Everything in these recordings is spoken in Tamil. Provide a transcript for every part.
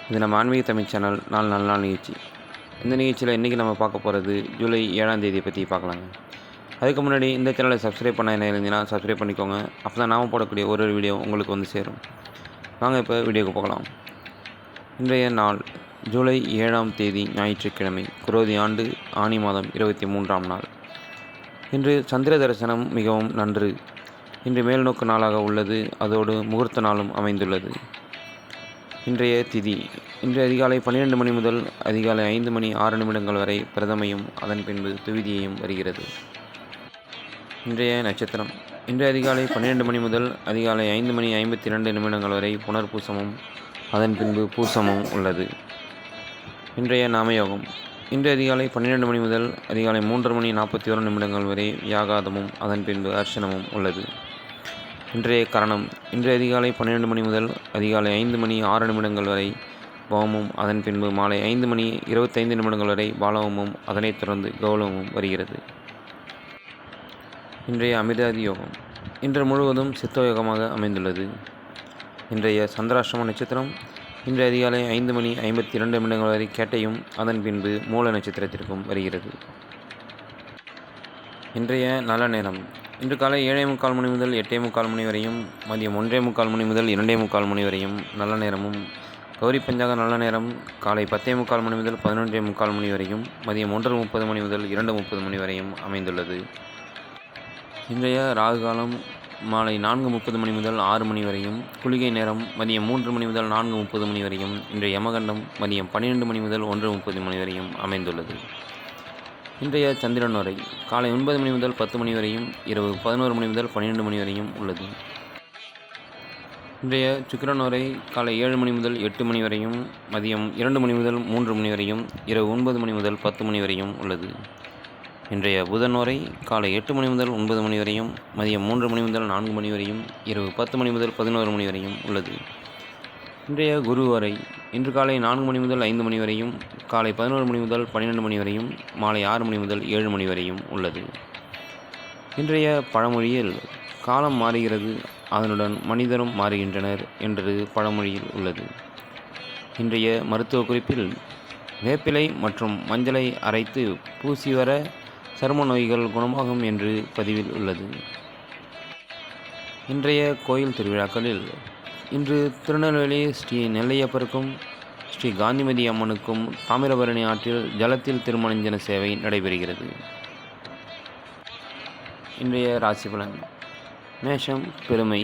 இது நம்ம ஆன்மீக தமிழ் சேனல் நாலு நல்ல நாள் நிகழ்ச்சி. இந்த நிகழ்ச்சியில் இன்றைக்கி நம்ம பார்க்க போகிறது ஜூலை 7ஆம் தேதியை பற்றி பார்க்கலாங்க. அதுக்கு முன்னாடி இந்த சேனலை சப்ஸ்கிரைப் பண்ண என்ன இருந்தீங்கன்னா சப்ஸ்கிரைப் பண்ணிக்கோங்க. அப்போ தான் நாம் போடக்கூடிய ஒரு வீடியோ உங்களுக்கு வந்து சேரும். வாங்க இப்போ வீடியோக்கு போகலாம். இன்றைய நாள் ஜூலை 7ஆம் தேதி ஞாயிற்றுக்கிழமை, குரோதி ஆண்டு ஆனி மாதம் 23ஆம் நாள். இன்று சந்திர தரிசனம் மிகவும் நன்று. இன்று மேல்நோக்கு நாளாக உள்ளது. அதோடு முகூர்த்த நாளும் அமைந்துள்ளது. இன்றைய திதி இன்று அதிகாலை 12 மணி முதல் அதிகாலை 5 மணி 6 நிமிடங்கள் வரை பிரதமையும் அதன் பின்பு துவிதியையும் வருகிறது. இன்றைய நட்சத்திரம் இன்று அதிகாலை 12 மணி முதல் அதிகாலை 5 மணி 52 நிமிடங்கள் வரை புனர்பூசமும் அதன் பின்பு பூசமும் உள்ளது. இன்றைய நாமயோகம் இன்று அதிகாலை 12 மணி முதல் அதிகாலை 3 மணி 41 நிமிடங்கள் வரை வியாகாதமும் அதன் பின்பு அர்ச்சனமும் உள்ளது. இன்றைய கரணம் இன்று அதிகாலை 12 மணி முதல் அதிகாலை 5 மணி 6 நிமிடங்கள் வரை பவமும் அதன் பின்பு மாலை 5 மணி 25 நிமிடங்கள் வரை பாலவமும் அதனைத் தொடர்ந்து கௌலவமும் வருகிறது. இன்றைய அமிர்தாதி யோகம் இன்று முழுவதும் சித்தயோகமாக அமைந்துள்ளது. இன்றைய சந்திராஷ்டம நட்சத்திரம் இன்று அதிகாலை 5 மணி 52 நிமிடங்கள் வரை கேட்டையும் அதன் பின்பு மூல நட்சத்திரத்திற்கும் வருகிறது. இன்றைய நல்ல நேரம் இன்று காலை 7:45 மணி முதல் 8:45 மணி வரையும், மதியம் 1:45 மணி முதல் 2:45 மணி வரையும் நல்ல நேரமும், கௌரி பஞ்சாங்க நல்ல நேரம் காலை 10:45 மணி முதல் 11:45 மணி வரையும், மதியம் 1:30 மணி முதல் 2:30 மணி வரையும் அமைந்துள்ளது. இன்றைய ராகு காலம் மாலை 4:30 மணி முதல் 6 மணி வரையும், குளிகை நேரம் மதியம் 3 மணி முதல் 4:30 மணி வரையும், இன்றைய யமகண்டம் மதியம் 12 மணி முதல் 1:30 மணி வரையும் அமைந்துள்ளது. இன்றைய சந்திரன் உரை காலை 9 மணி முதல் 10 மணி வரையும், இரவு 11 மணி முதல் 12 மணி வரையும் உள்ளது. இன்றைய சுக்கிரன் உரை காலை 7 மணி முதல் 8 மணி வரையும், மதியம் 2 மணி முதல் 3 மணி வரையும், இரவு 9 மணி முதல் 10 மணி வரையும் உள்ளது. இன்றைய புதன் உரை காலை 8 மணி முதல் 9 மணி வரையும், மதியம் 3 மணி முதல் 4 மணி வரையும், இரவு 10 மணி முதல் 11 மணி வரையும் உள்ளது. இன்றைய குரு வரை இன்று காலை 4 மணி முதல் 5 மணி வரையும், காலை 11 மணி முதல் 12 மணி வரையும், மாலை 6 மணி முதல் 7 மணி வரையும் உள்ளது. இன்றைய பழமொழியில் காலம் மாறுகிறது, அதனுடன் மனிதரும் மாறுகின்றனர் என்று பழமொழியில் உள்ளது. இன்றைய மருத்துவ குறிப்பில் வேப்பிலை மற்றும் மஞ்சளை அரைத்து பூசி வர சரும நோய்கள் குணமாகும் என்று பதிவில் உள்ளது. இன்றைய கோயில் திருவிழாக்களில் இன்று திருநெல்வேலி ஸ்ரீ நெல்லையப்பருக்கும் ஸ்ரீ காந்திமதி அம்மனுக்கும் தாமிரபரணி ஆற்றில் ஜலத்தில் திருமணஞ்சன சேவை நடைபெறுகிறது. இன்றைய ராசிபலன் மேஷம் பெருமை,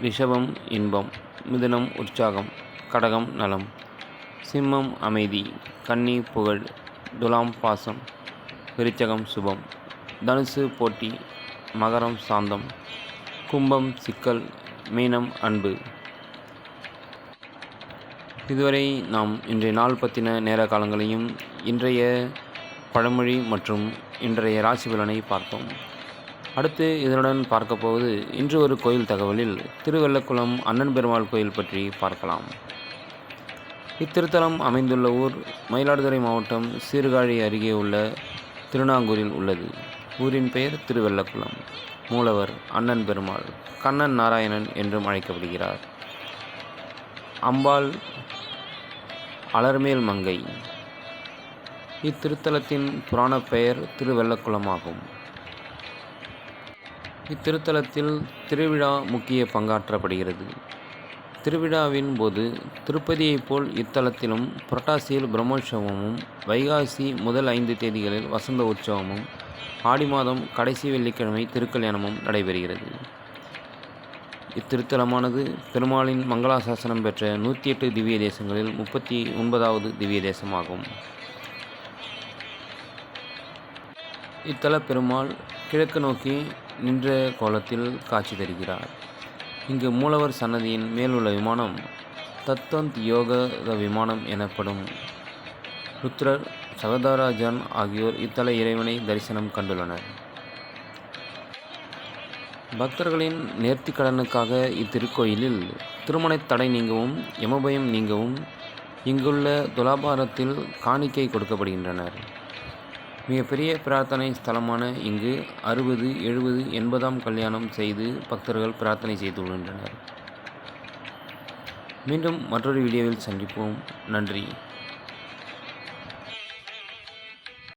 ரிஷபம் இன்பம், மிதுனம் உற்சாகம், கடகம் நலம், சிம்மம் அமைதி, கன்னி புகழ், துலாம் பாசம், விருச்சகம் சுபம், தனுசு போட்டி, மகரம் சாந்தம், கும்பம் சிக்கல், மீனம் அன்பு. இதுவரை நாம் இன்றைய நாள் பற்றின நேர காலங்களையும் இன்றைய பழமொழி மற்றும் இன்றைய ராசி பலனை பார்த்தோம். அடுத்து இதனுடன் பார்க்க போவது இன்று ஒரு கோயில் தகவலில் திருவெள்ளக்குளம் அண்ணன் பெருமாள் கோயில் பற்றி பார்க்கலாம். இத்திருத்தலம் அமைந்துள்ள ஊர் மயிலாடுதுறை மாவட்டம் சீர்காழி அருகே உள்ள திருநாங்கூரில் உள்ளது. ஊரின் பெயர் திருவெள்ளக்குளம். மூலவர் அண்ணன் பெருமாள், கண்ணன் நாராயணன் என்றும் அழைக்கப்படுகிறார். அம்பாள் அலர்மேல் மங்கை. இத்திருத்தலத்தின் புராண பெயர் திருவெள்ளக்குளம் ஆகும். இத்திருத்தலத்தில் திருவிழா முக்கிய பங்காற்றப்படுகிறது. திருவிழாவின் போது திருப்பதியைப் போல் இத்தலத்திலும் புரட்டாசியில் பிரம்மோற்சவமும், வைகாசி முதல் 5 தேதிகளில் வசந்த உற்சவமும், ஆடி மாதம் கடைசி வெள்ளிக்கிழமை திருக்கல்யாணமும் நடைபெறுகிறது. இத்திருத்தலமானது பெருமாளின் மங்களாசாசனம் பெற்ற 108 திவ்ய தேசங்களில் 39வது திவ்ய தேசமாகும். இத்தல பெருமாள் கிழக்கு நோக்கி நின்ற கோலத்தில் காட்சி தருகிறார். இங்கு மூலவர் சன்னதியின் மேலுள்ள விமானம் தத்வந்த் யோக விமானம் எனப்படும். ருத்ரர், சகதராஜன் ஆகியோர் இத்தல இறைவனை தரிசனம் கண்டுள்ளனர். பக்தர்களின் நேர்த்திக்கடனுக்காக இத்திருக்கோயிலில் திருமணத் தடை நீங்கவும், யமபயம் நீங்கவும் இங்குள்ள துலாபாரத்தில் காணிக்கை கொடுக்கப்படுகின்றனர். மிகப்பெரிய பிரார்த்தனை ஸ்தலமான இங்கு 60, 70, 80ஆம் கல்யாணம் செய்து பக்தர்கள் பிரார்த்தனை செய்து வருகின்றனர். மீண்டும் மற்றொரு வீடியோவில் சந்திப்போம். நன்றி.